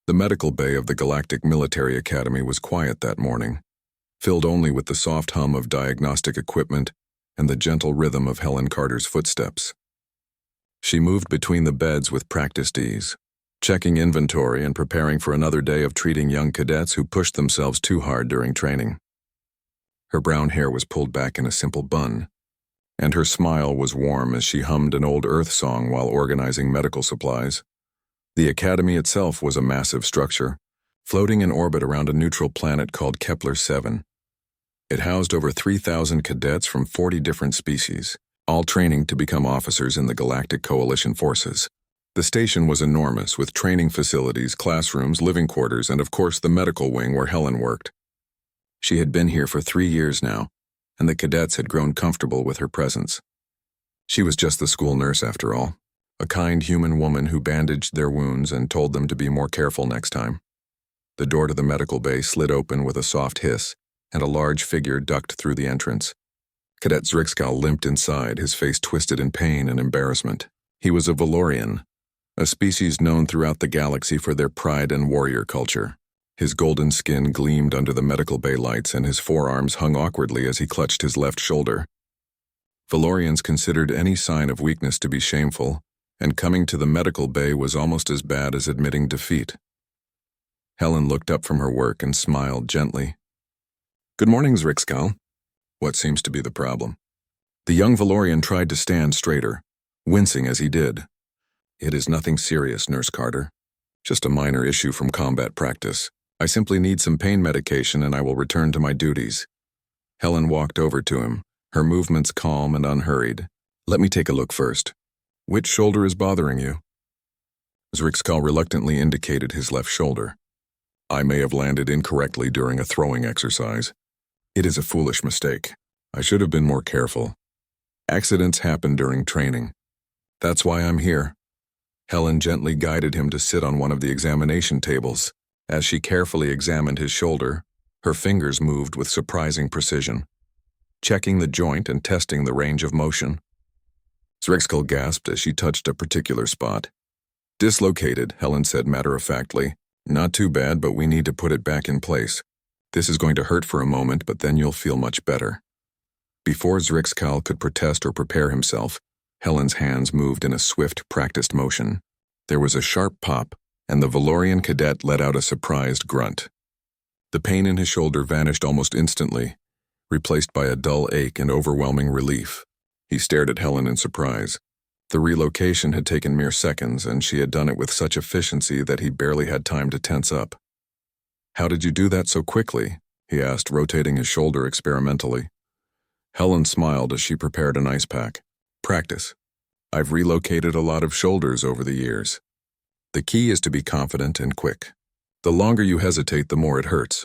The medical bay of the Galactic Military Academy was quiet that morning, filled only with the soft hum of diagnostic equipment and the gentle rhythm of Helen Carter's footsteps. She moved between the beds with practiced ease, checking inventory and preparing for another day of treating young cadets who pushed themselves too hard during training. Her brown hair was pulled back in a simple bun, and her smile was warm as she hummed an old Earth song while organizing medical supplies. The Academy itself was a massive structure, floating in orbit around a neutral planet called Kepler-7. It housed over 3,000 cadets from 40 different species, all training to become officers in the Galactic Coalition forces. The station was enormous, with training facilities, classrooms, living quarters, and of course the medical wing where Helen worked. She had been here for 3 years now, and the cadets had grown comfortable with her presence. She was just the school nurse after all, a kind human woman who bandaged their wounds and told them to be more careful next time. The door to the medical bay slid open with a soft hiss, and a large figure ducked through the entrance. Cadet Zrixkal limped inside, his face twisted in pain and embarrassment. He was a Valorian, a species known throughout the galaxy for their pride and warrior culture. His golden skin gleamed under the medical bay lights, and his forearms hung awkwardly as he clutched his left shoulder. Valorians considered any sign of weakness to be shameful, and coming to the medical bay was almost as bad as admitting defeat. Helen looked up from her work and smiled gently. "Good morning, Zrixkal. What seems to be the problem?" The young Valorian tried to stand straighter, wincing as he did. "It is nothing serious, Nurse Carter. Just a minor issue from combat practice. I simply need some pain medication and I will return to my duties." Helen walked over to him, her movements calm and unhurried. "Let me take a look first. Which shoulder is bothering you?" Zrixkal reluctantly indicated his left shoulder. "I may have landed incorrectly during a throwing exercise. It is a foolish mistake. I should have been more careful. Accidents happen during training. That's why I'm here." Helen gently guided him to sit on one of the examination tables. As she carefully examined his shoulder, her fingers moved with surprising precision, checking the joint and testing the range of motion. Zrixkal gasped as she touched a particular spot. "Dislocated," Helen said matter-of-factly. "Not too bad, but we need to put it back in place. This is going to hurt for a moment, but then you'll feel much better." Before Zrixkal could protest or prepare himself, Helen's hands moved in a swift, practiced motion. There was a sharp pop, and the Valorian cadet let out a surprised grunt. The pain in his shoulder vanished almost instantly, replaced by a dull ache and overwhelming relief. He stared at Helen in surprise. The relocation had taken mere seconds, and she had done it with such efficiency that he barely had time to tense up. "How did you do that so quickly?" he asked, rotating his shoulder experimentally. Helen smiled as she prepared an ice pack. "Practice. I've relocated a lot of shoulders over the years. The key is to be confident and quick. The longer you hesitate, the more it hurts."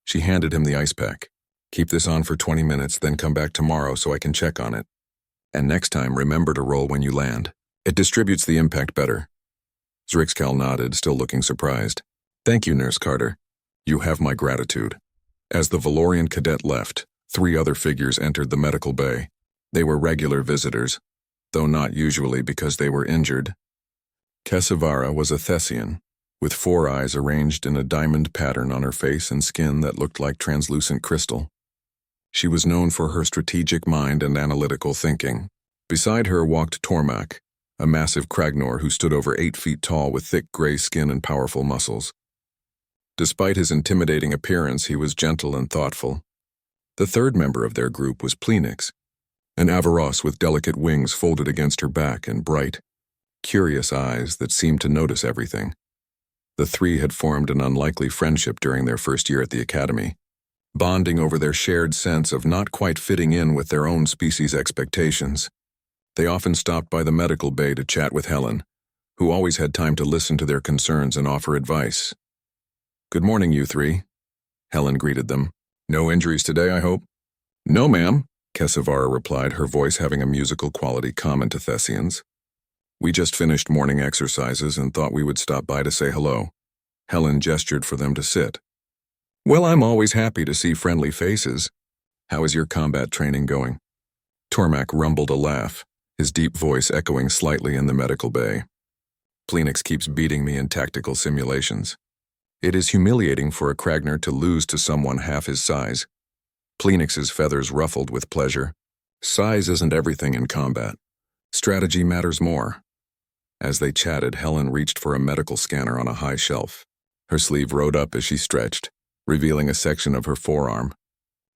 She handed him the ice pack. "Keep this on for 20 minutes, then come back tomorrow so I can check on it. And next time, remember to roll when you land. It distributes the impact better." Zrixkal nodded, still looking surprised. "Thank you, Nurse Carter. You have my gratitude." As the Valorian cadet left, 3 other figures entered the medical bay. They were regular visitors, though not usually because they were injured. Kesavara was a Thessian, with 4 eyes arranged in a diamond pattern on her face and skin that looked like translucent crystal. She was known for her strategic mind and analytical thinking. Beside her walked Tormak, a massive Kragnor who stood over 8 feet tall with thick gray skin and powerful muscles. Despite his intimidating appearance, he was gentle and thoughtful. The third member of their group was Plenix, an Avaros with delicate wings folded against her back and bright, curious eyes that seemed to notice everything. The 3 had formed an unlikely friendship during their first year at the academy, bonding over their shared sense of not quite fitting in with their own species' expectations. They often stopped by the medical bay to chat with Helen, who always had time to listen to their concerns and offer advice. "Good morning, you 3. Helen greeted them. "No injuries today, I hope?" "No, ma'am," Kesavara replied, her voice having a musical quality common to Thessians. "We just finished morning exercises and thought we would stop by to say hello." Helen gestured for them to sit. "Well, I'm always happy to see friendly faces. How is your combat training going?" Tormak rumbled a laugh, his deep voice echoing slightly in the medical bay. Plenix keeps beating me in tactical simulations. It is humiliating for a Kragner to lose to someone half his size. Plenix's feathers ruffled with pleasure. Size isn't everything in combat. Strategy matters more. As they chatted, Helen reached for a medical scanner on a high shelf. Her sleeve rode up as she stretched, revealing a section of her forearm.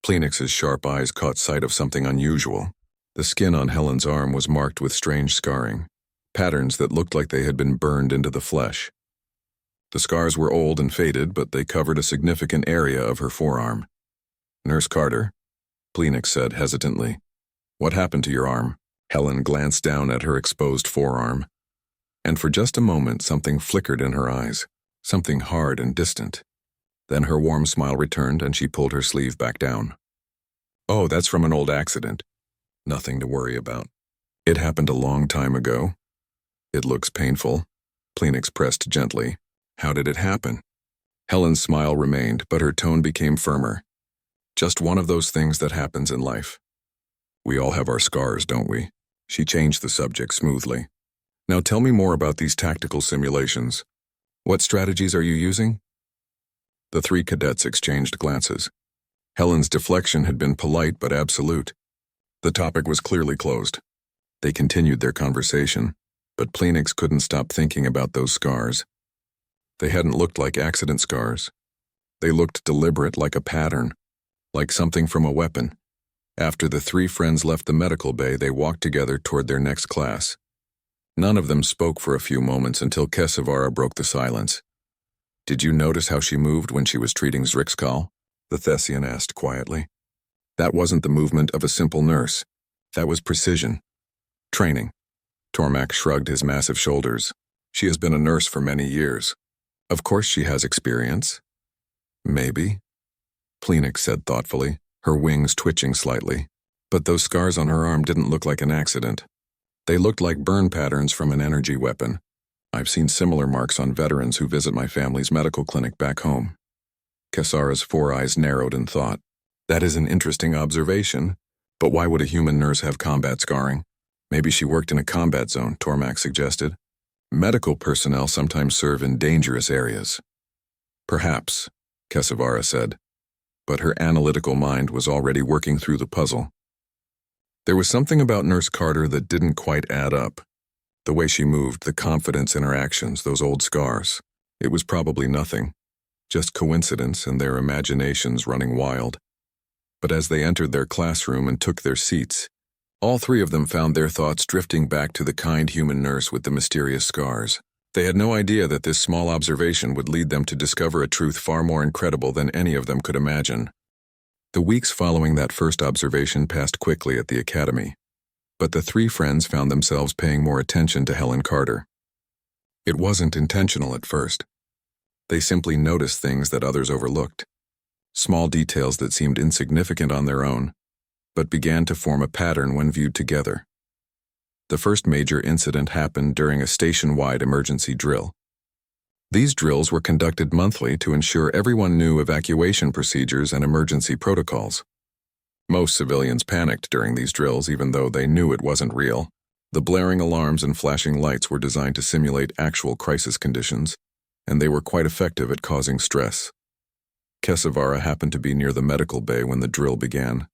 Plenix's sharp eyes caught sight of something unusual. The skin on Helen's arm was marked with strange scarring, patterns that looked like they had been burned into the flesh. The scars were old and faded, but they covered a significant area of her forearm. "Nurse Carter," Plenix said hesitantly. "What happened to your arm?" Helen glanced down at her exposed forearm, and for just a moment something flickered in her eyes, something hard and distant. Then her warm smile returned and she pulled her sleeve back down. "Oh, that's from an old accident. Nothing to worry about. It happened a long time ago." "It looks painful," Plenix pressed gently. "How did it happen?" Helen's smile remained, but her tone became firmer. "Just one of those things that happens in life. We all have our scars, don't we?" She changed the subject smoothly. "Now tell me more about these tactical simulations. What strategies are you using?" The three cadets exchanged glances. Helen's deflection had been polite but absolute. The topic was clearly closed. They continued their conversation, but Plenix couldn't stop thinking about those scars. They hadn't looked like accident scars. They looked deliberate, like a pattern, like something from a weapon. After the three friends left the medical bay, they walked together toward their next class. None of them spoke for a few moments until Kesavara broke the silence. "Did you notice how she moved when she was treating Zrixkal?" the Thessian asked quietly. "That wasn't the movement of a simple nurse. That was precision. Training." Tormak shrugged his massive shoulders. "She has been a nurse for many years. Of course she has experience." "Maybe," Plenix said thoughtfully, her wings twitching slightly. "But those scars on her arm didn't look like an accident. They looked like burn patterns from an energy weapon. I've seen similar marks on veterans who visit my family's medical clinic back home." Kesara's four eyes narrowed in thought. "That is an interesting observation, but why would a human nurse have combat scarring?" "Maybe she worked in a combat zone," Tormak suggested. "Medical personnel sometimes serve in dangerous areas." "Perhaps," Kesavara said, but her analytical mind was already working through the puzzle. There was something about Nurse Carter that didn't quite add up. The way she moved, the confidence in her actions, those old scars. It was probably nothing, just coincidence and their imaginations running wild. But as they entered their classroom and took their seats, all three of them found their thoughts drifting back to the kind human nurse with the mysterious scars. They had no idea that this small observation would lead them to discover a truth far more incredible than any of them could imagine. The weeks following that first observation passed quickly at the academy, but the three friends found themselves paying more attention to Helen Carter. It wasn't intentional at first. They simply noticed things that others overlooked, small details that seemed insignificant on their own, but began to form a pattern when viewed together. The first major incident happened during a station-wide emergency drill. These drills were conducted monthly to ensure everyone knew evacuation procedures and emergency protocols. Most civilians panicked during these drills even though they knew it wasn't real. The blaring alarms and flashing lights were designed to simulate actual crisis conditions, and they were quite effective at causing stress. Kesavara happened to be near the medical bay when the drill began.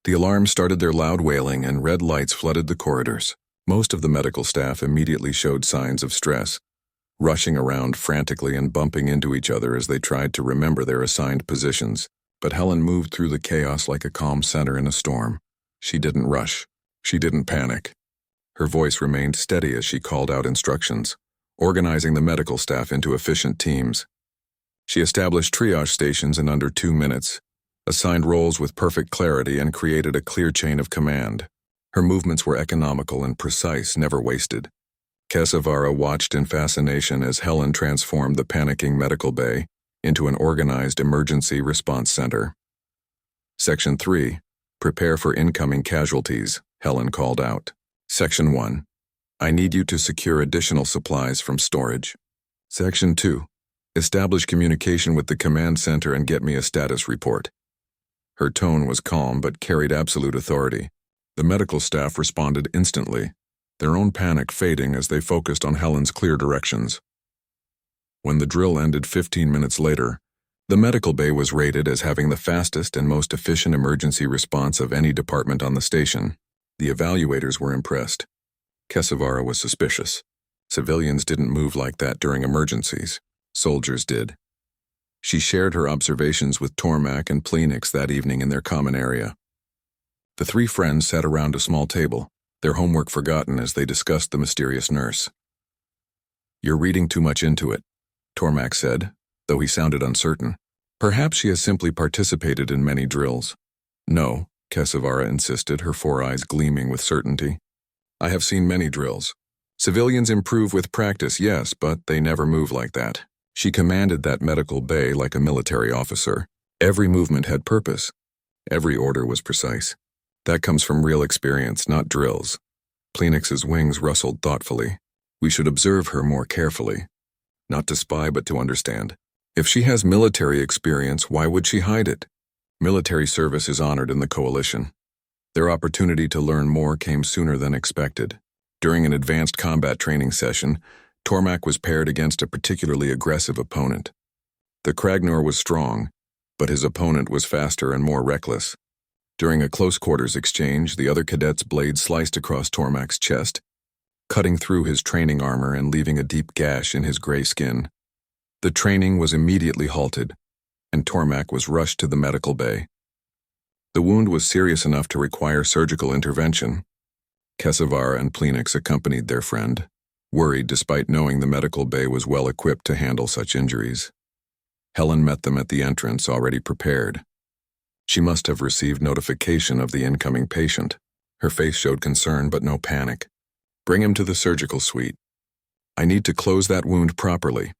The alarms started their loud wailing and red lights flooded the corridors. Most of the medical staff immediately showed signs of stress, rushing around frantically and bumping into each other as they tried to remember their assigned positions. But Helen moved through the chaos like a calm center in a storm. She didn't rush. She didn't panic. Her voice remained steady as she called out instructions, organizing the medical staff into efficient teams. She established triage stations in under 2 minutes, assigned roles with perfect clarity, and created a clear chain of command. Her movements were economical and precise, never wasted. Kesavara watched in fascination as Helen transformed the panicking medical bay into an organized emergency response center. Section 3. Prepare for incoming casualties, Helen called out. Section 1. I need you to secure additional supplies from storage. Section 2. Establish communication with the command center and get me a status report. Her tone was calm but carried absolute authority. The medical staff responded instantly. their own panic fading as they focused on Helen's clear directions. When the drill ended 15 minutes later, the medical bay was rated as having the fastest and most efficient emergency response of any department on the station. The evaluators were impressed. Kesavara was suspicious. Civilians didn't move like that during emergencies. Soldiers did. She shared her observations with Tormak and Plenix that evening in their common area. The three friends sat around a small table, their homework forgotten as they discussed the mysterious nurse. "You're reading too much into it," Tormak said, though he sounded uncertain. "Perhaps she has simply participated in many drills." "No," Kesavara insisted, her four eyes gleaming with certainty. "I have seen many drills. Civilians improve with practice, yes, but they never move like that." She commanded that medical bay like a military officer. Every movement had purpose. Every order was precise. That comes from real experience, not drills. Plenix's wings rustled thoughtfully. "We should observe her more carefully. Not to spy, but to understand. If she has military experience, why would she hide it? Military service is honored in the coalition." Their opportunity to learn more came sooner than expected. During an advanced combat training session, Tormak was paired against a particularly aggressive opponent. The Kragnor was strong, but his opponent was faster and more reckless. During a close-quarters exchange, the other cadet's blade sliced across Tormak's chest, cutting through his training armor and leaving a deep gash in his gray skin. The training was immediately halted, and Tormak was rushed to the medical bay. The wound was serious enough to require surgical intervention. Kesavara and Plenix accompanied their friend, worried despite knowing the medical bay was well equipped to handle such injuries. Helen met them at the entrance, already prepared. She must have received notification of the incoming patient. Her face showed concern but no panic. "Bring him to the surgical suite. I need to close that wound properly."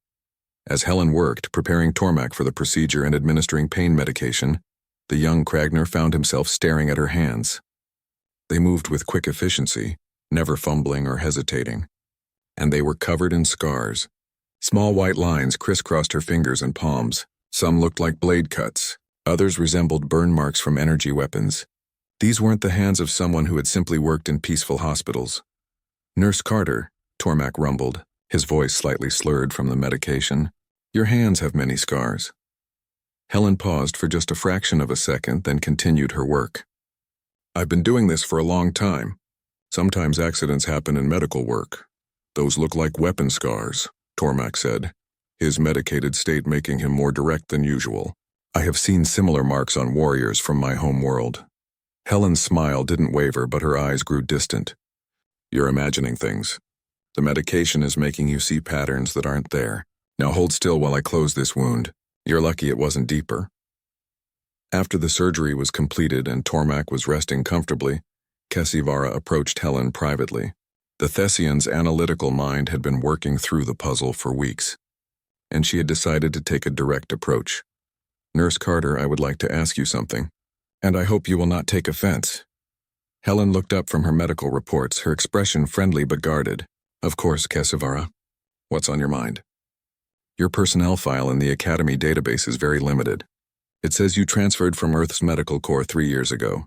As Helen worked, preparing Tormak for the procedure and administering pain medication, the young Kragnor found himself staring at her hands. They moved with quick efficiency, never fumbling or hesitating. And they were covered in scars. Small white lines crisscrossed her fingers and palms. Some looked like blade cuts. Others resembled burn marks from energy weapons. These weren't the hands of someone who had simply worked in peaceful hospitals. "Nurse Carter," Tormak rumbled, his voice slightly slurred from the medication. "Your hands have many scars." Helen paused for just a fraction of a second, then continued her work. "I've been doing this for a long time. Sometimes accidents happen in medical work. Those look like weapon scars," Tormak said, his medicated state making him more direct than usual. "I have seen similar marks on warriors from my home world." Helen's smile didn't waver, but her eyes grew distant. "You're imagining things. The medication is making you see patterns that aren't there. Now hold still while I close this wound. You're lucky it wasn't deeper." After the surgery was completed and Tormak was resting comfortably, Kesavara approached Helen privately. The Thessian's analytical mind had been working through the puzzle for weeks, and she had decided to take a direct approach. "Nurse Carter, I would like to ask you something, and I hope you will not take offense." Helen looked up from her medical reports, her expression friendly but guarded. "Of course, Kesavara. What's on your mind?" "Your personnel file in the Academy database is very limited. It says you transferred from Earth's Medical Corps 3 years ago.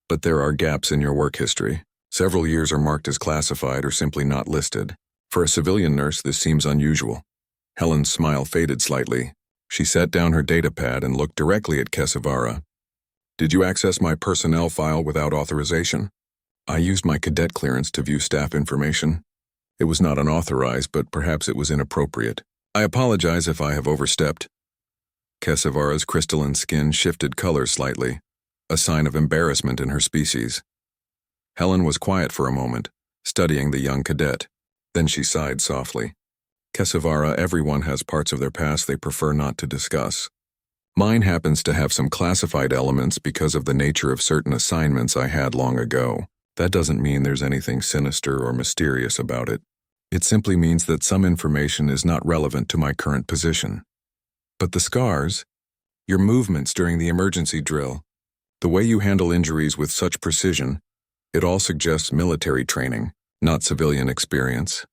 But there are gaps in your work history. Several years are marked as classified or simply not listed. For a civilian nurse, this seems unusual." Helen's smile faded slightly. She set down her datapad and looked directly at Kesavara. "Did you access my personnel file without authorization?" "I used my cadet clearance to view staff information. It was not unauthorized, but perhaps it was inappropriate. I apologize if I have overstepped." Kesavara's crystalline skin shifted color slightly, a sign of embarrassment in her species. Helen was quiet for a moment, studying the young cadet. Then she sighed softly. "Kesavara, everyone has parts of their past they prefer not to discuss. Mine happens to have some classified elements because of the nature of certain assignments I had long ago. That doesn't mean there's anything sinister or mysterious about it. It simply means that some information is not relevant to my current position. But the scars, your movements during the emergency drill, the way you handle injuries with such precision, it all suggests military training, not civilian experience."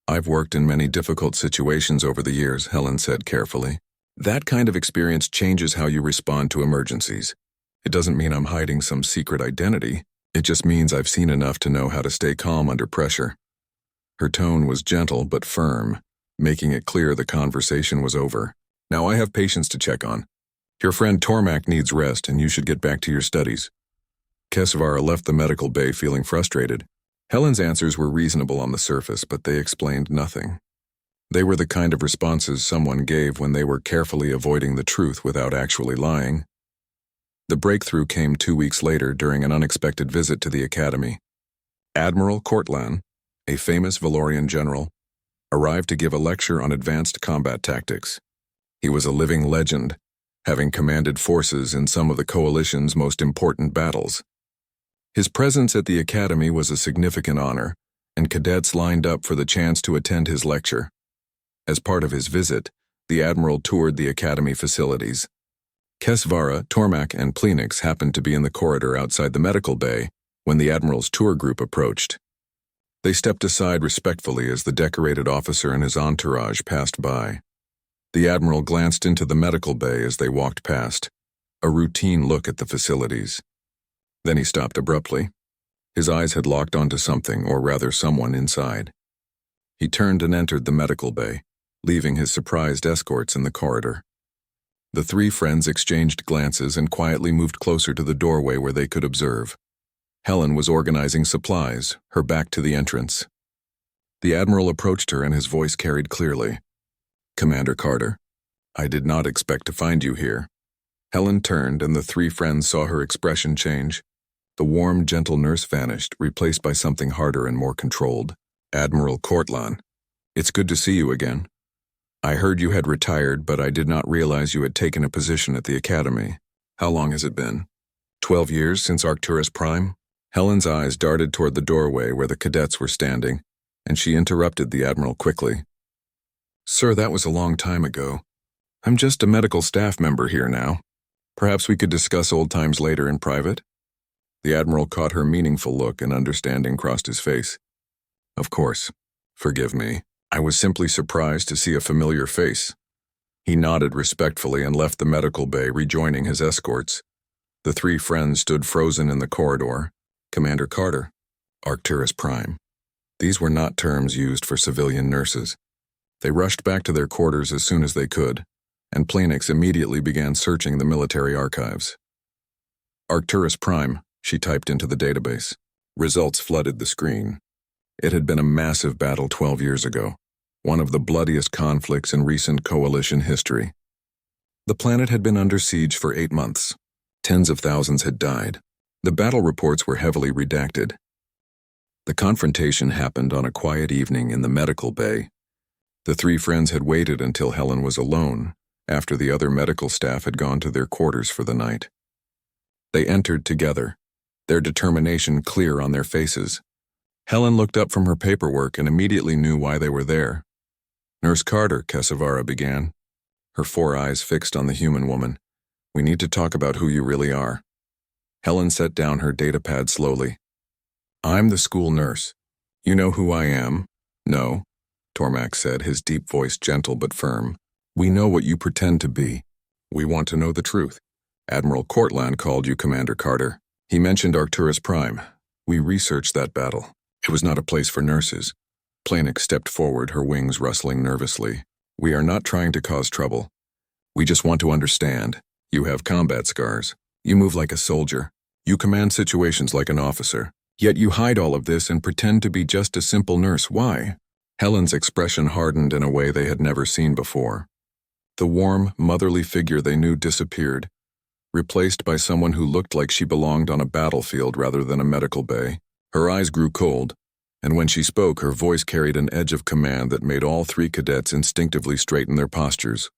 "I've worked in many difficult situations over the years," Helen said carefully. "That kind of experience changes how you respond to emergencies. It doesn't mean I'm hiding some secret identity. It just means I've seen enough to know how to stay calm under pressure. Her tone was gentle but firm, making it clear the conversation was over. Now I have patients to check on. Your friend Tormak needs rest and you should get back to your studies. Kesvara left the medical bay feeling frustrated. Helen's answers were reasonable on the surface, but they explained nothing. They were the kind of responses someone gave when they were carefully avoiding the truth without actually lying. The breakthrough came 2 weeks later during an unexpected visit to the academy. Admiral Cortlan, a famous Valorian general, arrived to give a lecture on advanced combat tactics. He was a living legend, having commanded forces in some of the coalition's most important battles. His presence at the academy was a significant honor, and cadets lined up for the chance to attend his lecture. As part of his visit, the admiral toured the academy facilities. Kesvara, Tormak, and Plenix happened to be in the corridor outside the medical bay when the admiral's tour group approached. They stepped aside respectfully as the decorated officer and his entourage passed by. The admiral glanced into the medical bay as they walked past, a routine look at the facilities. Then he stopped abruptly. His eyes had locked onto something, or rather someone, inside. He turned and entered the medical bay, leaving his surprised escorts in the corridor. The three friends exchanged glances and quietly moved closer to the doorway where they could observe. Helen was organizing supplies, her back to the entrance. The admiral approached her and his voice carried clearly. "Commander Carter, I did not expect to find you here." Helen turned and the three friends saw her expression change. The warm, gentle nurse vanished, replaced by something harder and more controlled. "Admiral Cortlan, it's good to see you again. I heard you had retired, but I did not realize you had taken a position at the academy. How long has it been? 12 years since Arcturus Prime?" Helen's eyes darted toward the doorway where the cadets were standing, and she interrupted the admiral quickly. "Sir, that was a long time ago. I'm just a medical staff member here now. Perhaps we could discuss old times later in private?" The admiral caught her meaningful look and understanding crossed his face. "Of course. Forgive me. I was simply surprised to see a familiar face." He nodded respectfully and left the medical bay, rejoining his escorts. The three friends stood frozen in the corridor. Commander Carter, Arcturus Prime. These were not terms used for civilian nurses. They rushed back to their quarters as soon as they could, and Plenix immediately began searching the military archives. "Arcturus Prime," she typed into the database. Results flooded the screen. It had been a massive battle 12 years ago, one of the bloodiest conflicts in recent coalition history. The planet had been under siege for 8 months. Tens of thousands had died. The battle reports were heavily redacted. The confrontation happened on a quiet evening in the medical bay. The three friends had waited until Helen was alone, after the other medical staff had gone to their quarters for the night. They entered together, their determination clear on their faces. Helen looked up from her paperwork and immediately knew why they were there. "Nurse Carter," Kesvara began, her 4 eyes fixed on the human woman. "We need to talk about who you really are." Helen set down her datapad slowly. "I'm the school nurse. You know who I am?" "No," Tormak said, his deep voice gentle but firm. "We know what you pretend to be. We want to know the truth. Admiral Cortlan called you Commander Carter. He mentioned Arcturus Prime. We researched that battle. It was not a place for nurses." Plenix stepped forward, her wings rustling nervously. "We are not trying to cause trouble. We just want to understand. You have combat scars. You move like a soldier. You command situations like an officer. Yet you hide all of this and pretend to be just a simple nurse. Why?" Helen's expression hardened in a way they had never seen before. The warm, motherly figure they knew disappeared, replaced by someone who looked like she belonged on a battlefield rather than a medical bay. Her eyes grew cold, and when she spoke, her voice carried an edge of command that made all 3 cadets instinctively straighten their postures.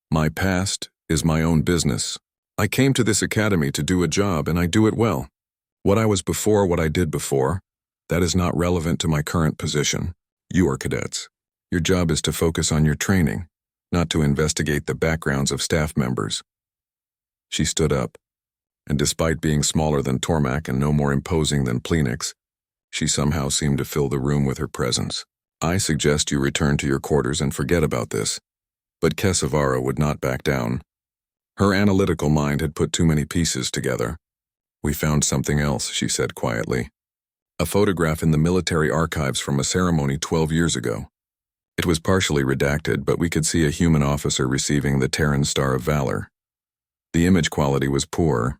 "My past is my own business. I came to this academy to do a job, and I do it well. What I was before, what I did before, that is not relevant to my current position. You are cadets. Your job is to focus on your training, not to investigate the backgrounds of staff members." She stood up, and despite being smaller than Tormak and no more imposing than Plenix, she somehow seemed to fill the room with her presence. "I suggest you return to your quarters and forget about this." But Kesvara would not back down. Her analytical mind had put too many pieces together. We found something else, she said quietly. A photograph in the military archives from a ceremony 12 years ago. It was partially redacted, but we could see a human officer receiving the Terran Star of Valor. The image quality was poor,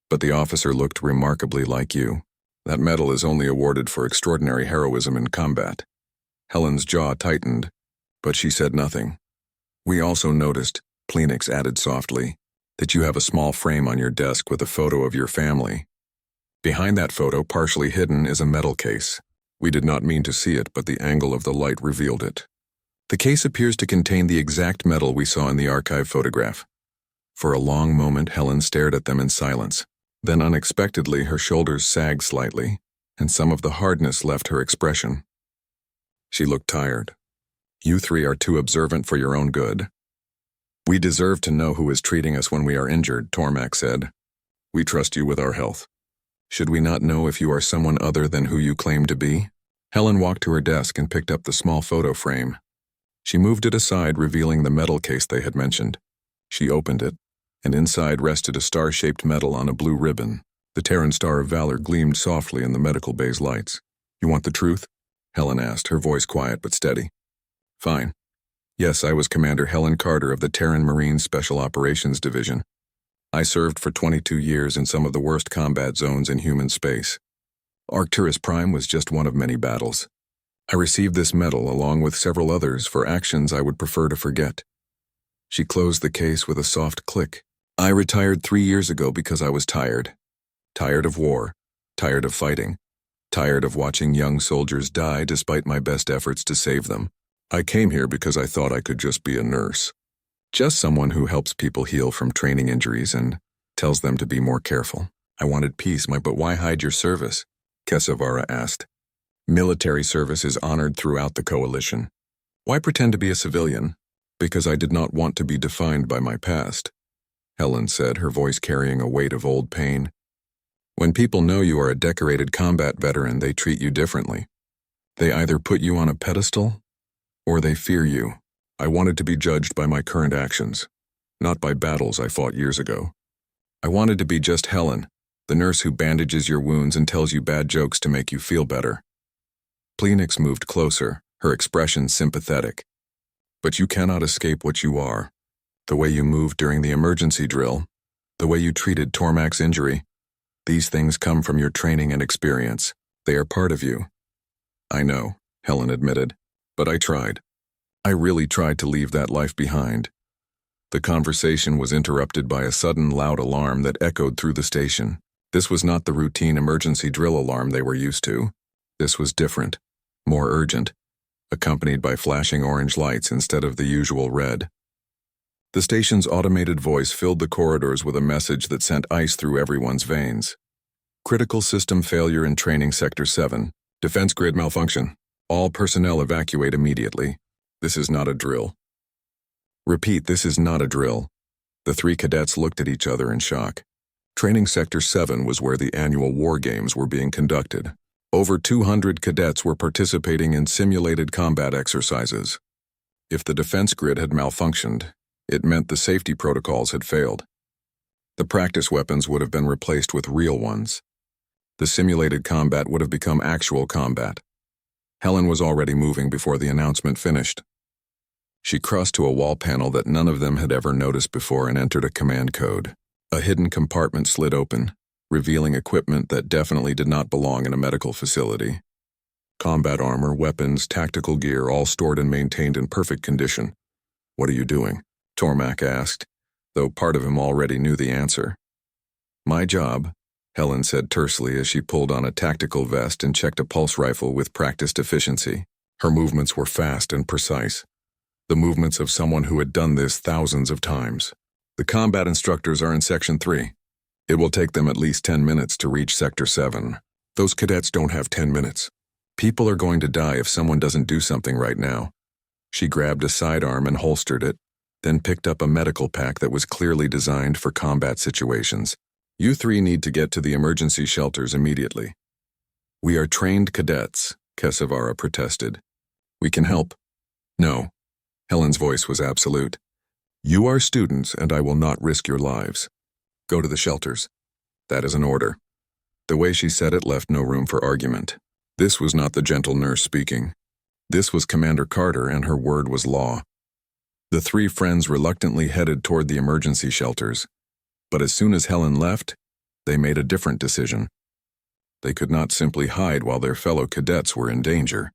but the officer looked remarkably like you. That medal is only awarded for extraordinary heroism in combat. Helen's jaw tightened, but she said nothing. We also noticed, Plenix added softly, that you have a small frame on your desk with a photo of your family. Behind that photo, partially hidden, is a metal case. We did not mean to see it, but the angle of the light revealed it. The case appears to contain the exact metal we saw in the archive photograph. For a long moment, Helen stared at them in silence. Then unexpectedly, her shoulders sagged slightly, and some of the hardness left her expression. She looked tired. You three are too observant for your own good. We deserve to know who is treating us when we are injured, Tormak said. We trust you with our health. Should we not know if you are someone other than who you claim to be? Helen walked to her desk and picked up the small photo frame. She moved it aside, revealing the metal case they had mentioned. She opened it, and inside rested a star-shaped medal on a blue ribbon. The Terran Star of Valor gleamed softly in the medical bay's lights. You want the truth? Helen asked, her voice quiet but steady. Fine. Yes, I was Commander Helen Carter of the Terran Marine Special Operations Division. I served for 22 years in some of the worst combat zones in human space. Arcturus Prime was just one of many battles. I received this medal along with several others for actions I would prefer to forget. She closed the case with a soft click. I retired 3 years ago because I was tired. Tired of war. Tired of fighting. Tired of watching young soldiers die despite my best efforts to save them. I came here because I thought I could just be a nurse. Just someone who helps people heal from training injuries and tells them to be more careful. I wanted peace, but why hide your service? Kesavara asked. Military service is honored throughout the coalition. Why pretend to be a civilian? Because I did not want to be defined by my past, Helen said, her voice carrying a weight of old pain. When people know you are a decorated combat veteran, they treat you differently. They either put you on a pedestal, or they fear you. I wanted to be judged by my current actions, not by battles I fought years ago. I wanted to be just Helen, the nurse who bandages your wounds and tells you bad jokes to make you feel better. Plenix moved closer, her expression sympathetic. But you cannot escape what you are. The way you moved during the emergency drill, the way you treated Tormak's injury, these things come from your training and experience. They are part of you. I know, Helen admitted, but I tried. I really tried to leave that life behind. The conversation was interrupted by a sudden loud alarm that echoed through the station. This was not the routine emergency drill alarm they were used to. This was different, more urgent, accompanied by flashing orange lights instead of the usual red. The station's automated voice filled the corridors with a message that sent ice through everyone's veins. Critical system failure in Training Sector 7. Defense grid malfunction. All personnel evacuate immediately. This is not a drill. Repeat, this is not a drill. The three cadets looked at each other in shock. Training Sector 7 was where the annual war games were being conducted. Over 200 cadets were participating in simulated combat exercises. If the defense grid had malfunctioned, it meant the safety protocols had failed. The practice weapons would have been replaced with real ones. The simulated combat would have become actual combat. Helen was already moving before the announcement finished. She crossed to a wall panel that none of them had ever noticed before and entered a command code. A hidden compartment slid open, revealing equipment that definitely did not belong in a medical facility. Combat armor, weapons, tactical gear, all stored and maintained in perfect condition. What are you doing? Tormak asked, though part of him already knew the answer. My job, Helen said tersely as she pulled on a tactical vest and checked a pulse rifle with practiced efficiency. Her movements were fast and precise. The movements of someone who had done this thousands of times. The combat instructors are in Section 3. It will take them at least 10 minutes to reach Sector 7. Those cadets don't have 10 minutes. People are going to die if someone doesn't do something right now. She grabbed a sidearm and holstered it, then picked up a medical pack that was clearly designed for combat situations. You three need to get to the emergency shelters immediately. We are trained cadets, Kesavara protested. We can help. No. Helen's voice was absolute. You are students, and I will not risk your lives. Go to the shelters. That is an order. The way she said it left no room for argument. This was not the gentle nurse speaking. This was Commander Carter, and her word was law. The three friends reluctantly headed toward the emergency shelters, but as soon as Helen left, they made a different decision. They could not simply hide while their fellow cadets were in danger.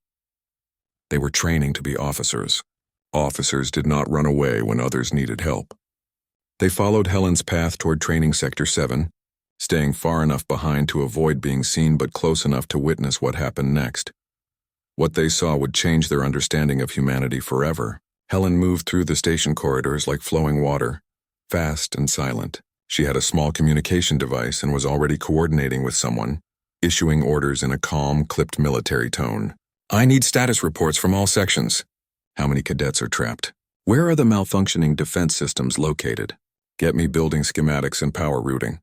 They were training to be officers. Officers did not run away when others needed help. They followed Helen's path toward Training Sector 7, staying far enough behind to avoid being seen but close enough to witness what happened next. What they saw would change their understanding of humanity forever. Helen moved through the station corridors like flowing water, fast and silent. She had a small communication device and was already coordinating with someone, issuing orders in a calm, clipped military tone. I need status reports from all sections. How many cadets are trapped? Where are the malfunctioning defense systems located? Get me building schematics and power routing.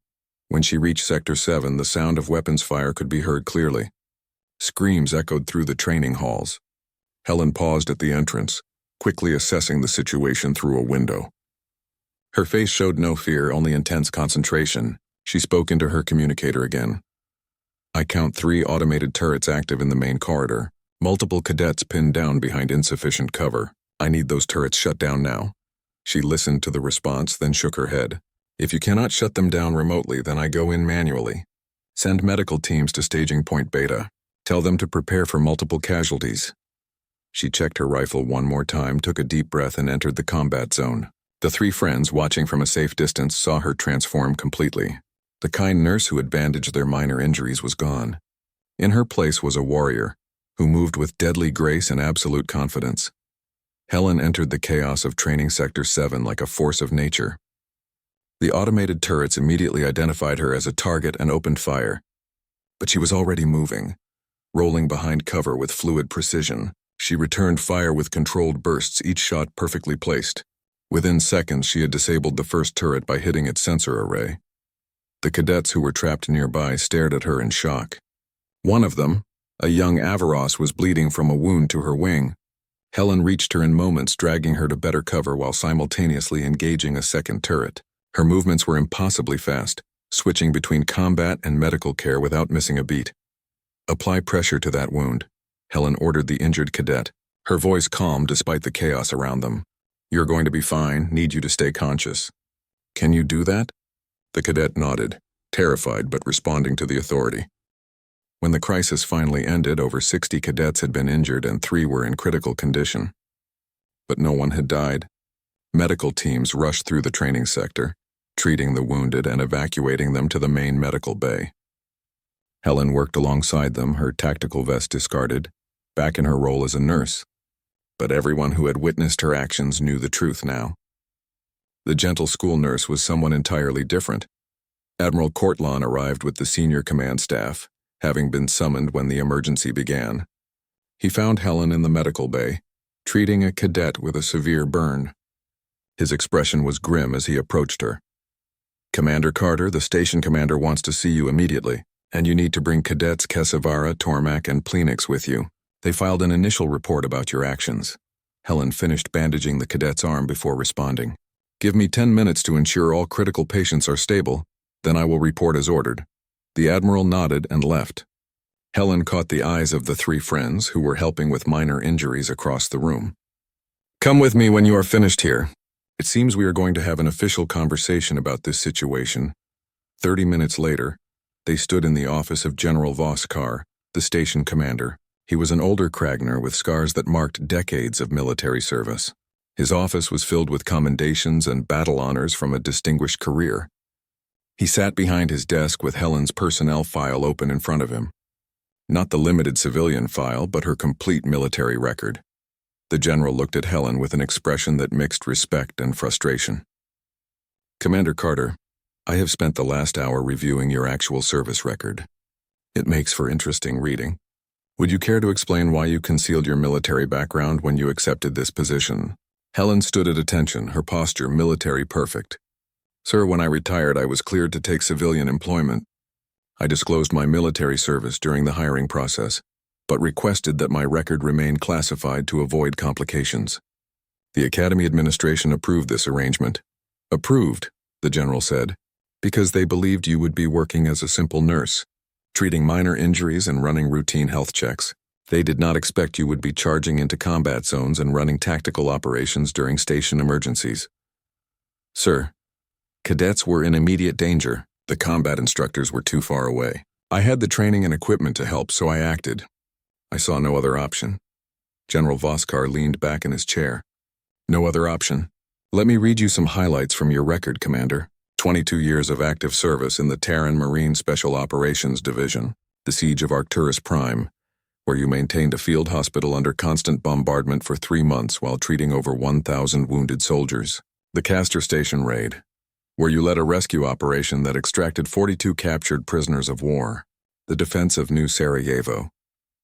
When she reached Sector 7, the sound of weapons fire could be heard clearly. Screams echoed through the training halls. Helen paused at the entrance, quickly assessing the situation through a window. Her face showed no fear, only intense concentration. She spoke into her communicator again. I count 3 automated turrets active in the main corridor. Multiple cadets pinned down behind insufficient cover. I need those turrets shut down now. She listened to the response, then shook her head. If you cannot shut them down remotely, then I go in manually. Send medical teams to staging point Beta. Tell them to prepare for multiple casualties. She checked her rifle one more time, took a deep breath, and entered the combat zone. The 3 friends, watching from a safe distance, saw her transform completely. The kind nurse who had bandaged their minor injuries was gone. In her place was a warrior, who moved with deadly grace and absolute confidence. Helen entered the chaos of Training Sector 7 like a force of nature. The automated turrets immediately identified her as a target and opened fire. But she was already moving, rolling behind cover with fluid precision. She returned fire with controlled bursts, each shot perfectly placed. Within seconds, she had disabled the first turret by hitting its sensor array. The cadets who were trapped nearby stared at her in shock. One of them, a young Avaros, was bleeding from a wound to her wing. Helen reached her in moments, dragging her to better cover while simultaneously engaging a second turret. Her movements were impossibly fast, switching between combat and medical care without missing a beat. Apply pressure to that wound, Helen ordered the injured cadet, her voice calm despite the chaos around them. You're going to be fine, need you to stay conscious. Can you do that? The cadet nodded, terrified but responding to the authority. When the crisis finally ended, over 60 cadets had been injured and 3 were in critical condition. But no one had died. Medical teams rushed through the training sector, treating the wounded and evacuating them to the main medical bay. Helen worked alongside them, her tactical vest discarded, back in her role as a nurse. But everyone who had witnessed her actions knew the truth now. The gentle school nurse was someone entirely different. Admiral Cortlawn arrived with the senior command staff, having been summoned when the emergency began. He found Helen in the medical bay, treating a cadet with a severe burn. His expression was grim as he approached her. Commander Carter, the station commander wants to see you immediately, and you need to bring cadets Kesavara, Tormak, and Plenix with you. They filed an initial report about your actions. Helen finished bandaging the cadet's arm before responding. Give me 10 minutes to ensure all critical patients are stable, then I will report as ordered. The Admiral nodded and left. Helen caught the eyes of the 3 friends who were helping with minor injuries across the room. Come with me when you are finished here. It seems we are going to have an official conversation about this situation. 30 minutes later, they stood in the office of General Voskar, the station commander. He was an older Kragner with scars that marked decades of military service. His office was filled with commendations and battle honors from a distinguished career. He sat behind his desk with Helen's personnel file open in front of him. Not the limited civilian file, but her complete military record. The general looked at Helen with an expression that mixed respect and frustration. Commander Carter, I have spent the last hour reviewing your actual service record. It makes for interesting reading. Would you care to explain why you concealed your military background when you accepted this position? Helen stood at attention, her posture military perfect. Sir, when I retired, I was cleared to take civilian employment. I disclosed my military service during the hiring process, but requested that my record remain classified to avoid complications. The Academy administration approved this arrangement. Approved, the general said, because they believed you would be working as a simple nurse. treating minor injuries and running routine health checks. They did not expect you would be charging into combat zones and running tactical operations during station emergencies. Sir, cadets were in immediate danger. The combat instructors were too far away. I had the training and equipment to help, so I acted. I saw no other option. General Voskar leaned back in his chair. No other option? Let me read you some highlights from your record, Commander. 22 years of active service in the Terran Marine Special Operations Division, the Siege of Arcturus Prime, where you maintained a field hospital under constant bombardment for 3 months while treating over 1,000 wounded soldiers. The Castor Station Raid, where you led a rescue operation that extracted 42 captured prisoners of war. The defense of New Sarajevo,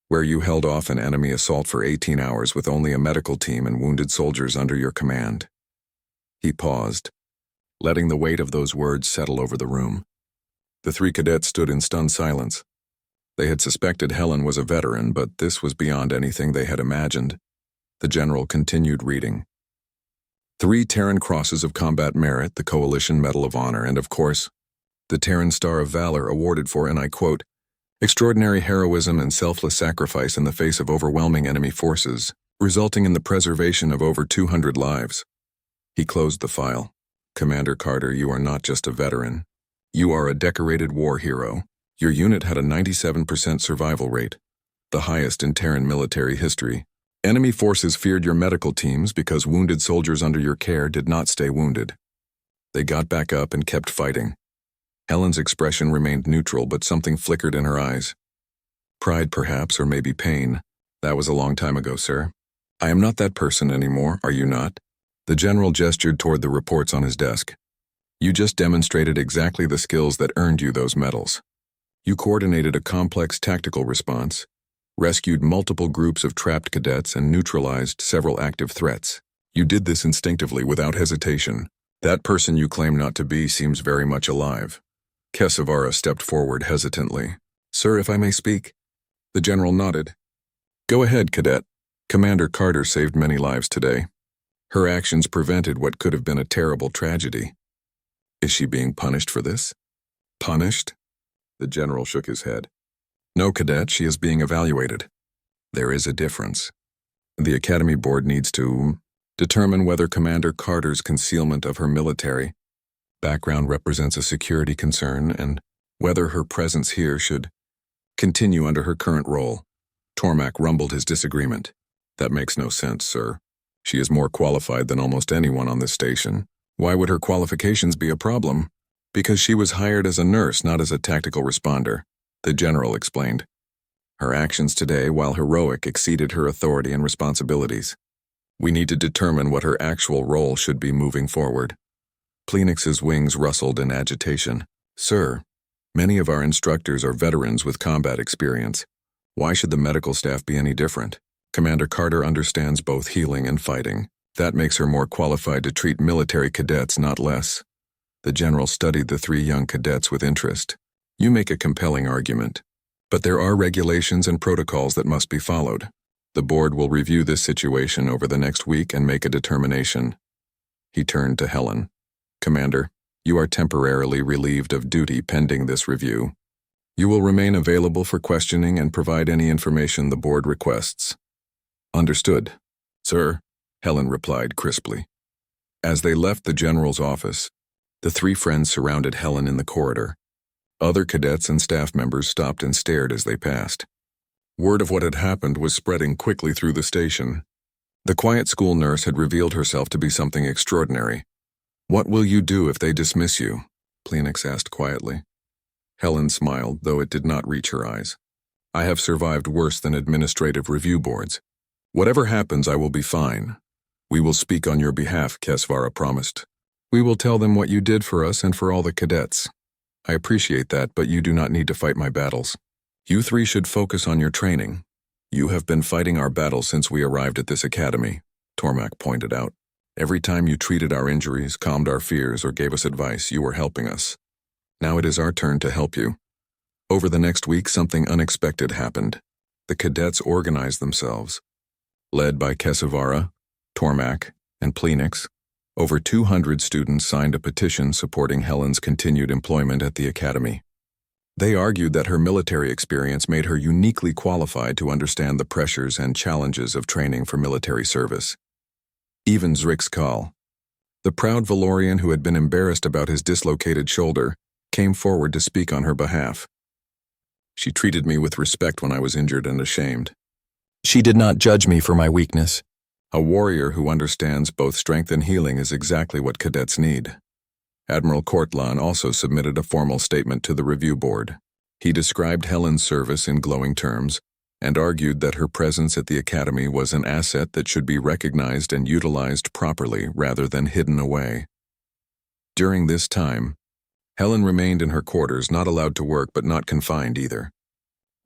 where you held off an enemy assault for 18 hours with only a medical team and wounded soldiers under your command. He paused, letting the weight of those words settle over the room. The 3 cadets stood in stunned silence. They had suspected Helen was a veteran, but this was beyond anything they had imagined. The general continued reading. 3 Terran Crosses of Combat Merit, the Coalition Medal of Honor, and of course, the Terran Star of Valor awarded for, and I quote, extraordinary heroism and selfless sacrifice in the face of overwhelming enemy forces, resulting in the preservation of over 200 lives. He closed the file. Commander Carter, you are not just a veteran. You are a decorated war hero. Your unit had a 97% survival rate, the highest in Terran military history. Enemy forces feared your medical teams because wounded soldiers under your care did not stay wounded. They got back up and kept fighting. Helen's expression remained neutral, but something flickered in her eyes. Pride, perhaps, or maybe pain. That was a long time ago, sir. I am not that person anymore, are you not? The general gestured toward the reports on his desk. You just demonstrated exactly the skills that earned you those medals. You coordinated a complex tactical response, rescued multiple groups of trapped cadets, and neutralized several active threats. You did this instinctively, without hesitation. That person you claim not to be seems very much alive. Kesavara stepped forward hesitantly. Sir, if I may speak? The general nodded. Go ahead, cadet. Commander Carter saved many lives today. Her actions prevented what could have been a terrible tragedy. Is she being punished for this? Punished? The general shook his head. No, cadet, she is being evaluated. There is a difference. The Academy Board needs to determine whether Commander Carter's concealment of her military background represents a security concern and whether her presence here should continue under her current role. Tormak rumbled his disagreement. That makes no sense, sir. She is more qualified than almost anyone on this station. Why would her qualifications be a problem? Because she was hired as a nurse, not as a tactical responder, the general explained. Her actions today, while heroic, exceeded her authority and responsibilities. We need to determine what her actual role should be moving forward. Plenix's wings rustled in agitation. Sir, many of our instructors are veterans with combat experience. Why should the medical staff be any different? Commander Carter understands both healing and fighting. That makes her more qualified to treat military cadets, not less. The general studied the 3 young cadets with interest. You make a compelling argument. But there are regulations and protocols that must be followed. The board will review this situation over the next week and make a determination. He turned to Helen. Commander, you are temporarily relieved of duty pending this review. You will remain available for questioning and provide any information the board requests. Understood, sir, Helen replied crisply. As they left the general's office, the 3 friends surrounded Helen in the corridor. Other cadets and staff members stopped and stared as they passed. Word of what had happened was spreading quickly through the station. The quiet school nurse had revealed herself to be something extraordinary. What will you do if they dismiss you? Plenix asked quietly. Helen smiled, though it did not reach her eyes. I have survived worse than administrative review boards. Whatever happens, I will be fine. We will speak on your behalf, Kesvara promised. We will tell them what you did for us and for all the cadets. I appreciate that, but you do not need to fight my battles. You 3 should focus on your training. You have been fighting our battles since we arrived at this academy, Tormak pointed out. Every time you treated our injuries, calmed our fears, or gave us advice, you were helping us. Now it is our turn to help you. Over the next week, something unexpected happened. The cadets organized themselves. Led by Kesavara, Tormak, and Plenix, over 200 students signed a petition supporting Helen's continued employment at the academy. They argued that her military experience made her uniquely qualified to understand the pressures and challenges of training for military service. Even Zrixkal, the proud Valorian who had been embarrassed about his dislocated shoulder, came forward to speak on her behalf. She treated me with respect when I was injured and ashamed. She did not judge me for my weakness. A warrior who understands both strength and healing is exactly what cadets need. Admiral Courtlan also submitted a formal statement to the review board. He described Helen's service in glowing terms and argued that her presence at the academy was an asset that should be recognized and utilized properly rather than hidden away. During this time, Helen remained in her quarters, not allowed to work but not confined either.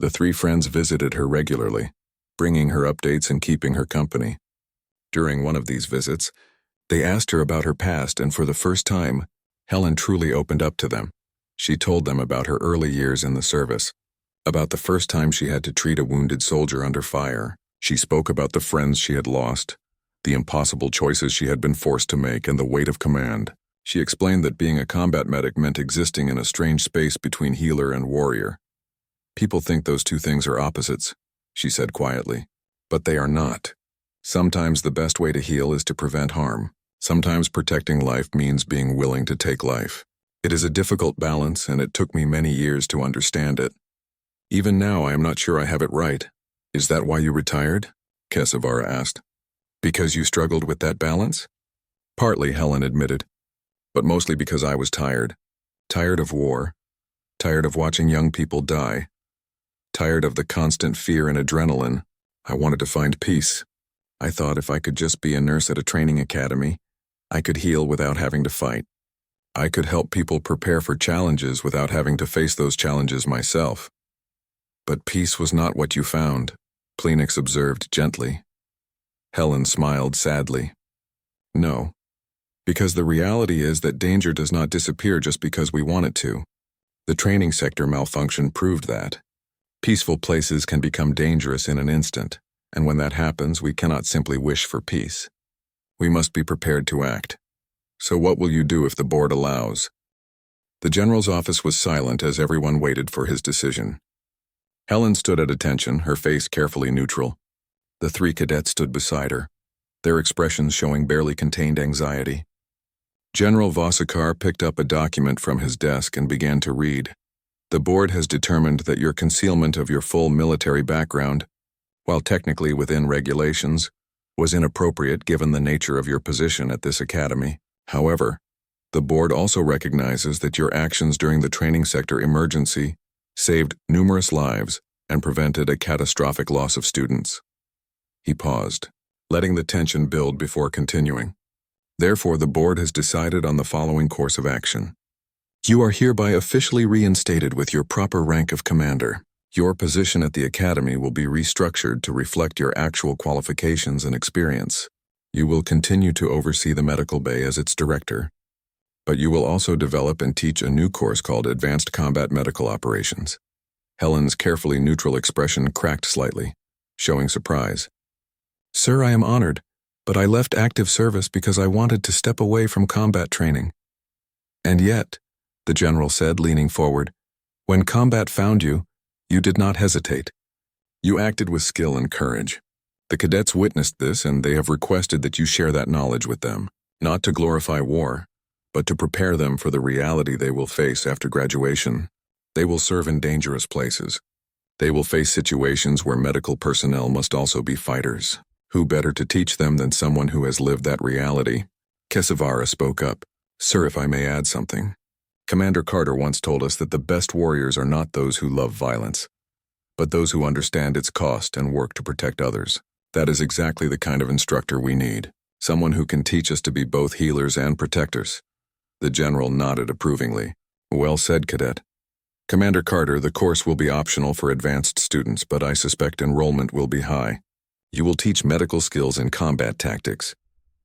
The three friends visited her regularly, bringing her updates and keeping her company. During one of these visits, they asked her about her past, and for the first time, Helen truly opened up to them. She told them about her early years in the service, about the first time she had to treat a wounded soldier under fire. She spoke about the friends she had lost, the impossible choices she had been forced to make, and the weight of command. She explained that being a combat medic meant existing in a strange space between healer and warrior. People think those two things are opposites, she said quietly, but they are not. Sometimes the best way to heal is to prevent harm. Sometimes protecting life means being willing to take life. It is a difficult balance, and it took me many years to understand it. Even now, I am not sure I have it right. Is that why you retired? Kesavara asked. Because you struggled with that balance? Partly, Helen admitted, but mostly because I was tired. Tired of war. Tired of watching young people die. Tired of the constant fear and adrenaline. I wanted to find peace. I thought if I could just be a nurse at a training academy, I could heal without having to fight. I could help people prepare for challenges without having to face those challenges myself. But peace was not what you found, Plenix observed gently. Helen smiled sadly. No, because the reality is that danger does not disappear just because we want it to. The training sector malfunction proved that. Peaceful places can become dangerous in an instant, and when that happens, we cannot simply wish for peace. We must be prepared to act. So what will you do if the board allows? The general's office was silent as everyone waited for his decision. Helen stood at attention, her face carefully neutral. The three cadets stood beside her, their expressions showing barely contained anxiety. General Vosikar picked up a document from his desk and began to read. The board has determined that your concealment of your full military background, while technically within regulations, was inappropriate given the nature of your position at this academy. However, the board also recognizes that your actions during the training sector emergency saved numerous lives and prevented a catastrophic loss of students. He paused, letting the tension build before continuing. Therefore, the board has decided on the following course of action. You are hereby officially reinstated with your proper rank of commander. Your position at the academy will be restructured to reflect your actual qualifications and experience. You will continue to oversee the medical bay as its director, but you will also develop and teach a new course called Advanced Combat Medical Operations. Helen's carefully neutral expression cracked slightly, showing surprise. Sir, I am honored, but I left active service because I wanted to step away from combat training. And yet, the general said, leaning forward, when combat found you, you did not hesitate. You acted with skill and courage. The cadets witnessed this, and they have requested that you share that knowledge with them, not to glorify war, but to prepare them for the reality they will face after graduation. They will serve in dangerous places. They will face situations where medical personnel must also be fighters. Who better to teach them than someone who has lived that reality? Kesavara spoke up. Sir, if I may add something. Commander Carter once told us that the best warriors are not those who love violence, but those who understand its cost and work to protect others. That is exactly the kind of instructor we need. Someone who can teach us to be both healers and protectors. The general nodded approvingly. Well said, cadet. Commander Carter, the course will be optional for advanced students, but I suspect enrollment will be high. You will teach medical skills and combat tactics,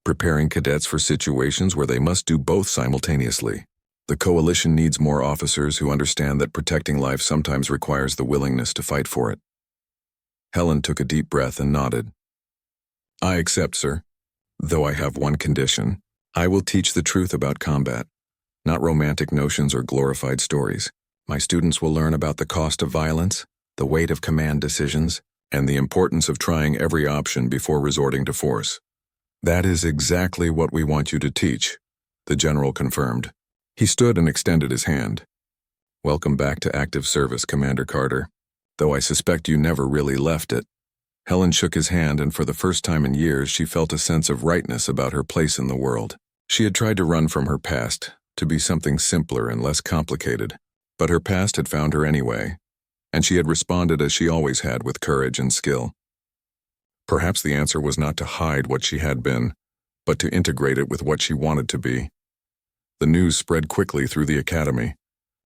preparing cadets for situations where they must do both simultaneously. The coalition needs more officers who understand that protecting life sometimes requires the willingness to fight for it. Helen took a deep breath and nodded. I accept, sir, though I have one condition. I will teach the truth about combat, not romantic notions or glorified stories. My students will learn about the cost of violence, the weight of command decisions, and the importance of trying every option before resorting to force. That is exactly what we want you to teach, the general confirmed. He stood and extended his hand. Welcome back to active service, Commander Carter. Though I suspect you never really left it. Helen shook his hand, and for the first time in years she felt a sense of rightness about her place in the world. She had tried to run from her past, to be something simpler and less complicated, but her past had found her anyway, and she had responded as she always had, with courage and skill. Perhaps the answer was not to hide what she had been, but to integrate it with what she wanted to be. The news spread quickly through the academy.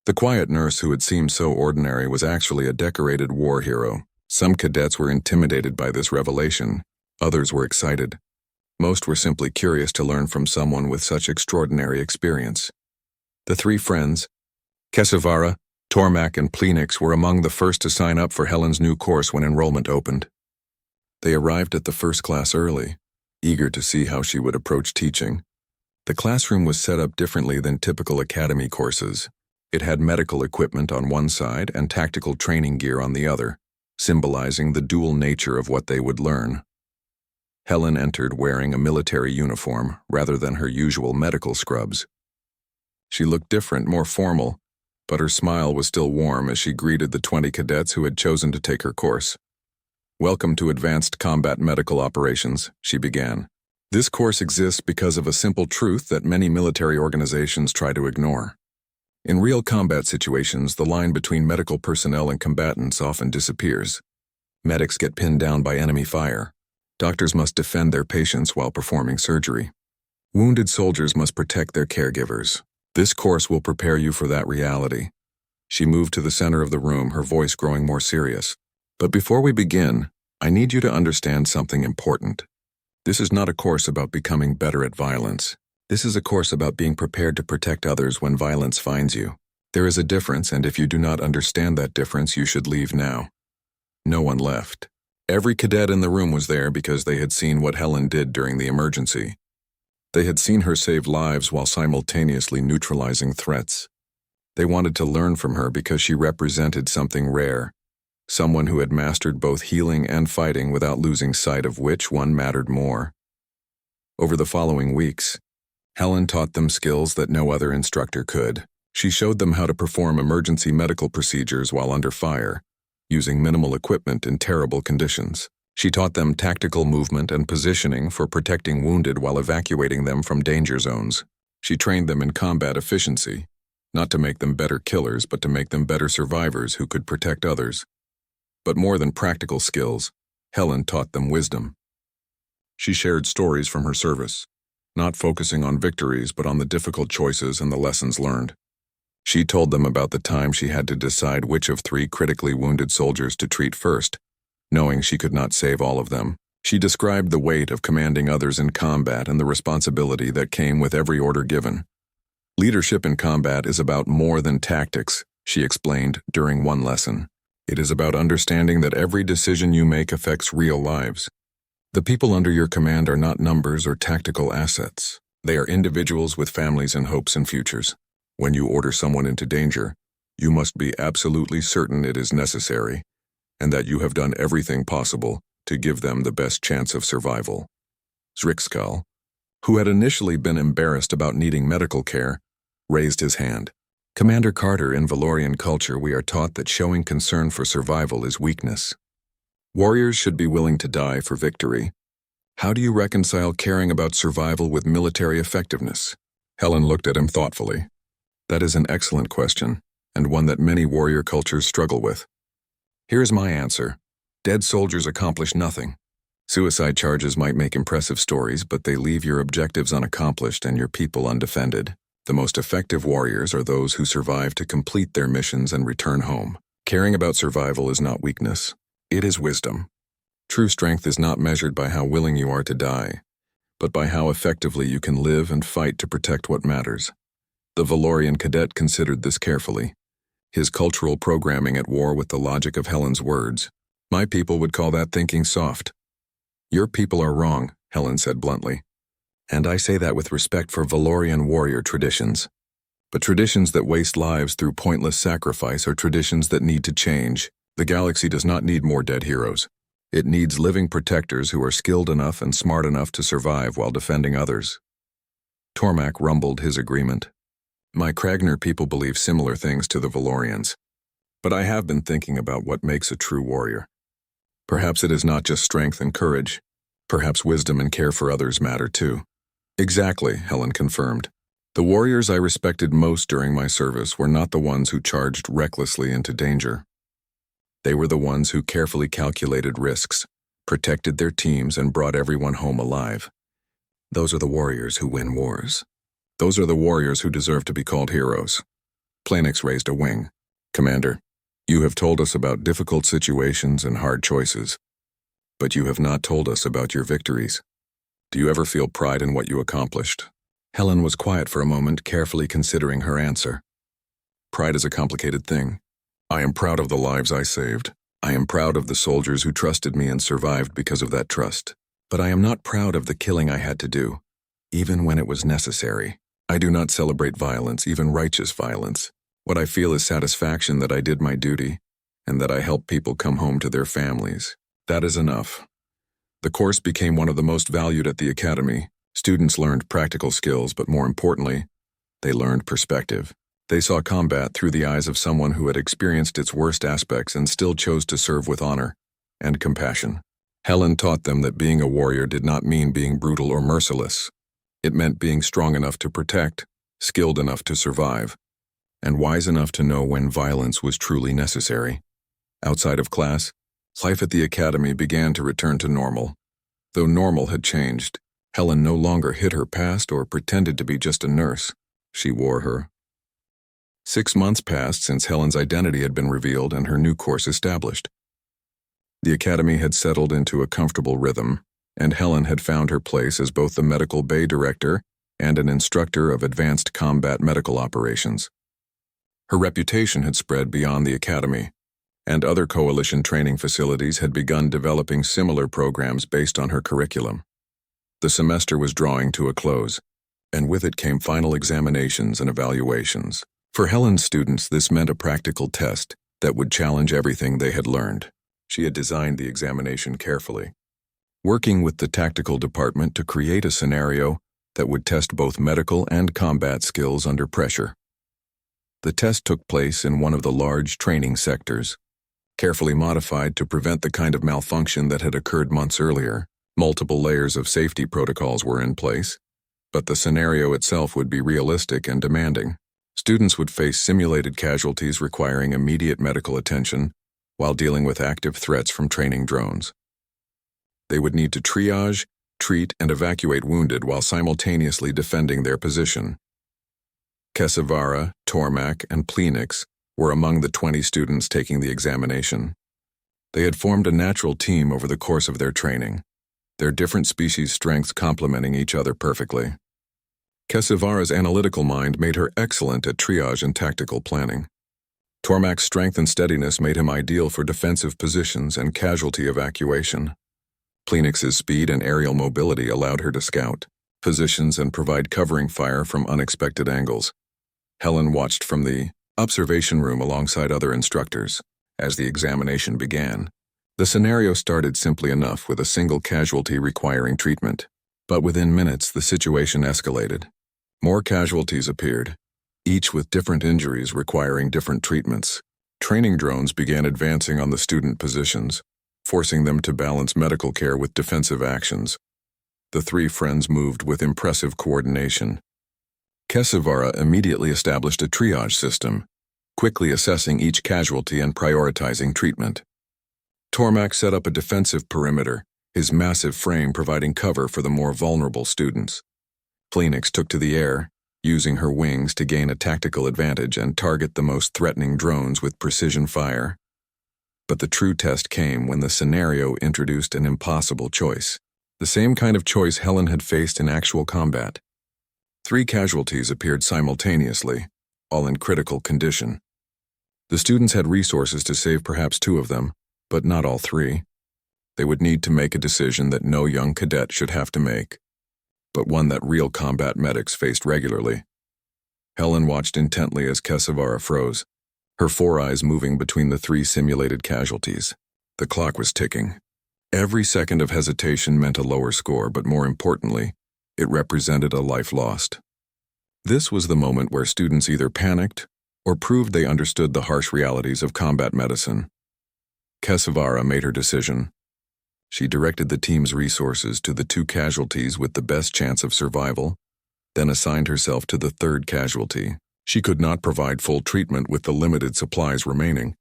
The quiet nurse who had seemed so ordinary was actually a decorated war hero. Some cadets were intimidated by this revelation, others were excited. Most were simply curious to learn from someone with such extraordinary experience. The three friends, Kesavara, Tormak, and Plenix, were among the first to sign up for Helen's new course when enrollment opened. They arrived at the first class early, eager to see how she would approach teaching. The classroom was set up differently than typical academy courses. It had medical equipment on one side and tactical training gear on the other, symbolizing the dual nature of what they would learn. Helen entered wearing a military uniform rather than her usual medical scrubs. She looked different, more formal, but her smile was still warm as she greeted the 20 cadets who had chosen to take her course. Welcome to Advanced Combat Medical Operations, she began. This course exists because of a simple truth that many military organizations try to ignore. In real combat situations, the line between medical personnel and combatants often disappears. Medics get pinned down by enemy fire. Doctors must defend their patients while performing surgery. Wounded soldiers must protect their caregivers. This course will prepare you for that reality. She moved to the center of the room, her voice growing more serious. But before we begin, I need you to understand something important. This is not a course about becoming better at violence. This is a course about being prepared to protect others when violence finds you. There is a difference, and if you do not understand that difference, you should leave now. No one left. Every cadet in the room was there because they had seen what Helen did during the emergency. They had seen her save lives while simultaneously neutralizing threats. They wanted to learn from her because she represented something rare, someone who had mastered both healing and fighting without losing sight of which one mattered more. Over the following weeks, Helen taught them skills that no other instructor could. She showed them how to perform emergency medical procedures while under fire, using minimal equipment in terrible conditions. She taught them tactical movement and positioning for protecting wounded while evacuating them from danger zones. She trained them in combat efficiency, not to make them better killers, but to make them better survivors who could protect others. But more than practical skills, Helen taught them wisdom. She shared stories from her service, not focusing on victories but on the difficult choices and the lessons learned. She told them about the time she had to decide which of 3 critically wounded soldiers to treat first, knowing she could not save all of them. She described the weight of commanding others in combat and the responsibility that came with every order given. Leadership in combat is about more than tactics, she explained during one lesson. It is about understanding that every decision you make affects real lives. The people under your command are not numbers or tactical assets. They are individuals with families and hopes and futures. When you order someone into danger, you must be absolutely certain it is necessary, and that you have done everything possible to give them the best chance of survival. Zrixkal, who had initially been embarrassed about needing medical care, raised his hand. Commander Carter, in Valorian culture, we are taught that showing concern for survival is weakness. Warriors should be willing to die for victory. How do you reconcile caring about survival with military effectiveness? Helen looked at him thoughtfully. That is an excellent question, and one that many warrior cultures struggle with. Here's my answer. Dead soldiers accomplish nothing. Suicide charges might make impressive stories, but they leave your objectives unaccomplished and your people undefended. The most effective warriors are those who survive to complete their missions and return home. Caring about survival is not weakness. It is wisdom. True strength is not measured by how willing you are to die, but by how effectively you can live and fight to protect what matters. The Valorian cadet considered this carefully, his cultural programming at war with the logic of Helen's words. My people would call that thinking soft. Your people are wrong, Helen said bluntly. And I say that with respect for Valorian warrior traditions. But traditions that waste lives through pointless sacrifice are traditions that need to change. The galaxy does not need more dead heroes. It needs living protectors who are skilled enough and smart enough to survive while defending others. Tormak rumbled his agreement. My Kragner people believe similar things to the Valorians. But I have been thinking about what makes a true warrior. Perhaps it is not just strength and courage. Perhaps wisdom and care for others matter too. Exactly, Helen confirmed. The warriors I respected most during my service were not the ones who charged recklessly into danger. They were the ones who carefully calculated risks, protected their teams, and brought everyone home alive. Those are the warriors who win wars. Those are the warriors who deserve to be called heroes. Planix raised a wing. Commander, you have told us about difficult situations and hard choices, but you have not told us about your victories. Do you ever feel pride in what you accomplished? Helen was quiet for a moment, carefully considering her answer. Pride is a complicated thing. I am proud of the lives I saved. I am proud of the soldiers who trusted me and survived because of that trust. But I am not proud of the killing I had to do, even when it was necessary. I do not celebrate violence, even righteous violence. What I feel is satisfaction that I did my duty, and that I helped people come home to their families. That is enough. The course became one of the most valued at the Academy. Students learned practical skills, but more importantly, they learned perspective. They saw combat through the eyes of someone who had experienced its worst aspects and still chose to serve with honor and compassion. Helen taught them that being a warrior did not mean being brutal or merciless. It meant being strong enough to protect, skilled enough to survive, and wise enough to know when violence was truly necessary. Outside of class, life at the Academy began to return to normal. Though normal had changed, Helen no longer hid her past or pretended to be just a nurse. She wore her. 6 months passed since Helen's identity had been revealed and her new course established. The Academy had settled into a comfortable rhythm, and Helen had found her place as both the medical bay director and an instructor of advanced combat medical operations. Her reputation had spread beyond the Academy, and other coalition training facilities had begun developing similar programs based on her curriculum. The semester was drawing to a close, and with it came final examinations and evaluations. For Helen's students, this meant a practical test that would challenge everything they had learned. She had designed the examination carefully, working with the tactical department to create a scenario that would test both medical and combat skills under pressure. The test took place in one of the large training sectors, carefully modified to prevent the kind of malfunction that had occurred months earlier. Multiple layers of safety protocols were in place, but the scenario itself would be realistic and demanding. Students would face simulated casualties requiring immediate medical attention while dealing with active threats from training drones. They would need to triage, treat, and evacuate wounded while simultaneously defending their position. Kesavara, Tormak, and Plenix were among the 20 students taking the examination. They had formed a natural team over the course of their training, their different species' strengths complementing each other perfectly. Kesavara's analytical mind made her excellent at triage and tactical planning. Tormak's strength and steadiness made him ideal for defensive positions and casualty evacuation. Plenix's speed and aerial mobility allowed her to scout positions and provide covering fire from unexpected angles. Helen watched from the observation room alongside other instructors. As the examination began, the scenario started simply enough with a single casualty requiring treatment. But within minutes, the situation escalated. More casualties appeared, each with different injuries requiring different treatments. Training drones began advancing on the student positions, forcing them to balance medical care with defensive actions. The three friends moved with impressive coordination. Kesavara immediately established a triage system, quickly assessing each casualty and prioritizing treatment. Tormak set up a defensive perimeter, his massive frame providing cover for the more vulnerable students. Plenix took to the air, using her wings to gain a tactical advantage and target the most threatening drones with precision fire. But the true test came when the scenario introduced an impossible choice. The same kind of choice Helen had faced in actual combat. 3 casualties appeared simultaneously, all in critical condition. The students had resources to save perhaps 2 of them, but not all 3. They would need to make a decision that no young cadet should have to make, but one that real combat medics faced regularly. Helen watched intently as Kesavara froze, her four eyes moving between the three simulated casualties. The clock was ticking. Every second of hesitation meant a lower score, but more importantly, it represented a life lost. This was the moment where students either panicked or proved they understood the harsh realities of combat medicine. Kesavara made her decision. She directed the team's resources to the two casualties with the best chance of survival, then assigned herself to the third casualty. She could not provide full treatment with the limited supplies remaining,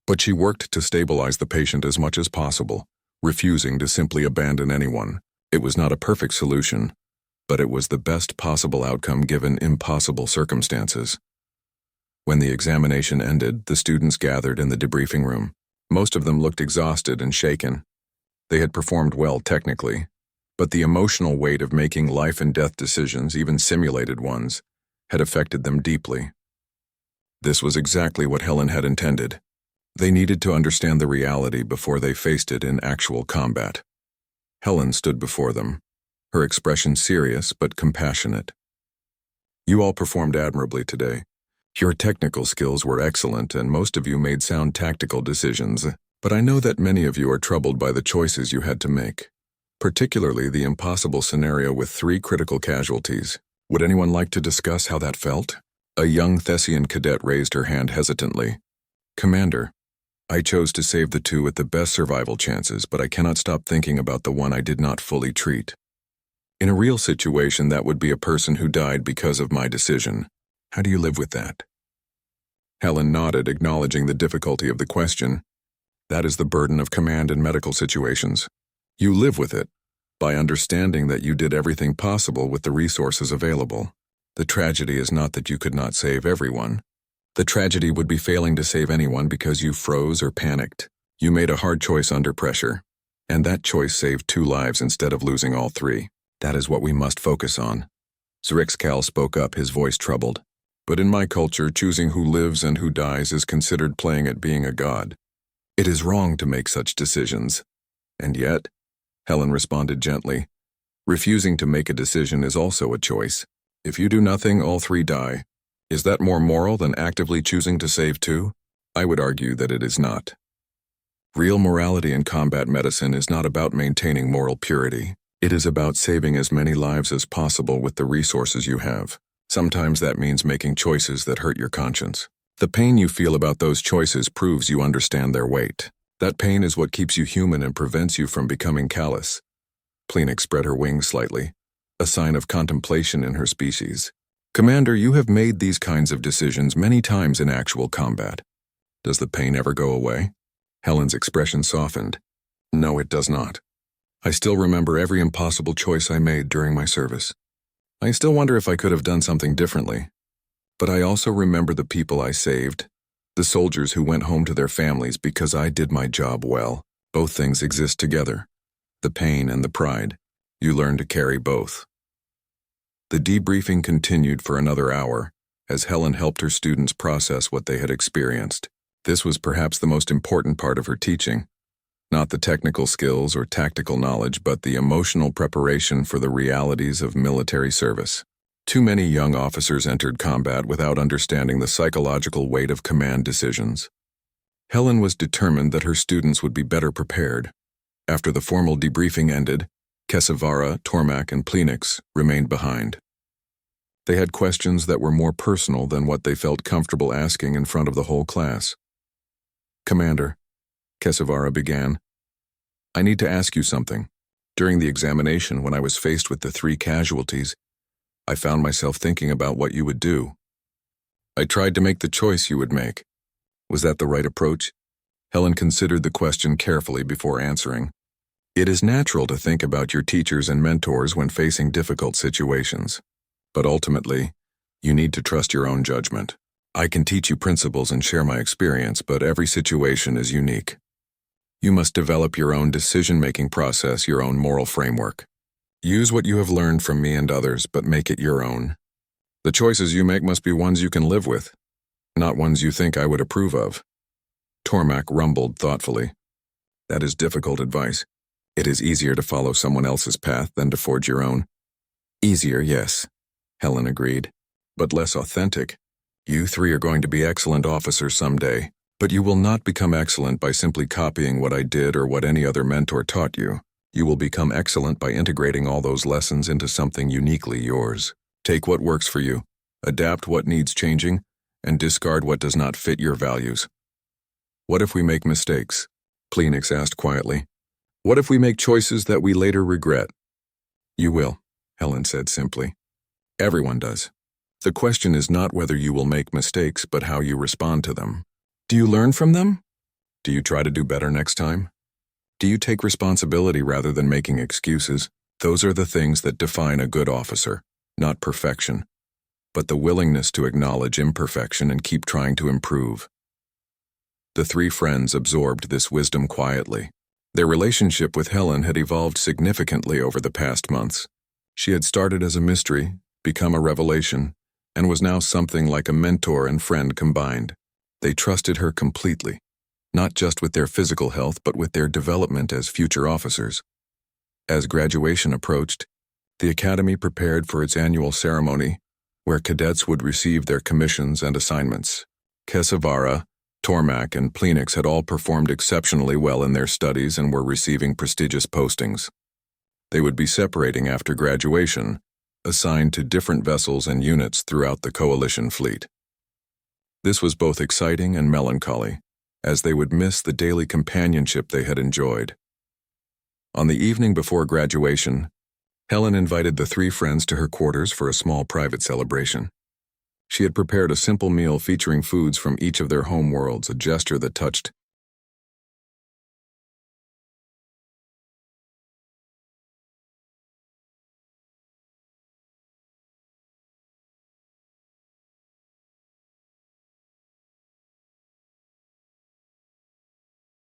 but she worked to stabilize the patient as much as possible, refusing to simply abandon anyone. It was not a perfect solution, but it was the best possible outcome given impossible circumstances. When the examination ended, the students gathered in the debriefing room. Most of them looked exhausted and shaken. They had performed well technically, but the emotional weight of making life and death decisions, even simulated ones, had affected them deeply. This was exactly what Helen had intended. They needed to understand the reality before they faced it in actual combat. Helen stood before them, her expression serious but compassionate. "You all performed admirably today. Your technical skills were excellent and most of you made sound tactical decisions, but I know that many of you are troubled by the choices you had to make, particularly the impossible scenario with 3 critical casualties. Would anyone like to discuss how that felt?" A young Thessian cadet raised her hand hesitantly. "Commander, I chose to save the 2 with the best survival chances, but I cannot stop thinking about the one I did not fully treat. In a real situation, that would be a person who died because of my decision. How do you live with that?" Helen nodded, acknowledging the difficulty of the question. That is the burden of command in medical situations. You live with it, by understanding that you did everything possible with the resources available. The tragedy is not that you could not save everyone. The tragedy would be failing to save anyone because you froze or panicked. You made a hard choice under pressure, and that choice saved 2 lives instead of losing all 3. That is what we must focus on. Zrixkal spoke up, his voice troubled. But in my culture, choosing who lives and who dies is considered playing at being a god. It is wrong to make such decisions. And yet, Helen responded gently, refusing to make a decision is also a choice. If you do nothing, all 3 die. Is that more moral than actively choosing to save 2? I would argue that it is not. Real morality in combat medicine is not about maintaining moral purity. It is about saving as many lives as possible with the resources you have. Sometimes that means making choices that hurt your conscience. The pain you feel about those choices proves you understand their weight. That pain is what keeps you human and prevents you from becoming callous. Plenix spread her wings slightly, a sign of contemplation in her species. Commander, you have made these kinds of decisions many times in actual combat. Does the pain ever go away? Helen's expression softened. No, it does not. I still remember every impossible choice I made during my service. I still wonder if I could have done something differently. But I also remember the people I saved, the soldiers who went home to their families because I did my job well. Both things exist together, the pain and the pride. You learn to carry both. The debriefing continued for another hour, as Helen helped her students process what they had experienced. This was perhaps the most important part of her teaching. Not the technical skills or tactical knowledge, but the emotional preparation for the realities of military service. Too many young officers entered combat without understanding the psychological weight of command decisions. Helen was determined that her students would be better prepared. After the formal debriefing ended, Kesavara, Tormak, and Plenix remained behind. They had questions that were more personal than what they felt comfortable asking in front of the whole class. "Commander," Kesavara began, "I need to ask you something. During the examination, when I was faced with the 3 casualties, I found myself thinking about what you would do. I tried to make the choice you would make. Was that the right approach?" Helen considered the question carefully before answering. It is natural to think about your teachers and mentors when facing difficult situations. But ultimately, you need to trust your own judgment. I can teach you principles and share my experience, but every situation is unique. You must develop your own decision-making process, your own moral framework. Use what you have learned from me and others, but make it your own. The choices you make must be ones you can live with, not ones you think I would approve of. Tormak rumbled thoughtfully. That is difficult advice. It is easier to follow someone else's path than to forge your own. Easier, yes, Helen agreed. but less authentic. You three are going to be excellent officers someday, but you will not become excellent by simply copying what I did or what any other mentor taught you. You will become excellent by integrating all those lessons into something uniquely yours. Take what works for you, adapt what needs changing, and discard what does not fit your values. What if we make mistakes? Phoenix asked quietly. What if we make choices that we later regret? You will, Helen said simply. Everyone does. The question is not whether you will make mistakes, but how you respond to them. Do you learn from them? Do you try to do better next time? Do you take responsibility rather than making excuses? Those are the things that define a good officer, not perfection, but the willingness to acknowledge imperfection and keep trying to improve. The three friends absorbed this wisdom quietly. Their relationship with Helen had evolved significantly over the past months. She had started as a mystery, become a revelation, and was now something like a mentor and friend combined. They trusted her completely, not just with their physical health but with their development as future officers. As graduation approached, the Academy prepared for its annual ceremony, where cadets would receive their commissions and assignments. Kesavara, Tormak, and Phoenix had all performed exceptionally well in their studies and were receiving prestigious postings. They would be separating after graduation, assigned to different vessels and units throughout the Coalition fleet. This was both exciting and melancholy, as they would miss the daily companionship they had enjoyed. On the evening before graduation, Helen invited the three friends to her quarters for a small private celebration. She had prepared a simple meal featuring foods from each of their home worlds, a gesture that touched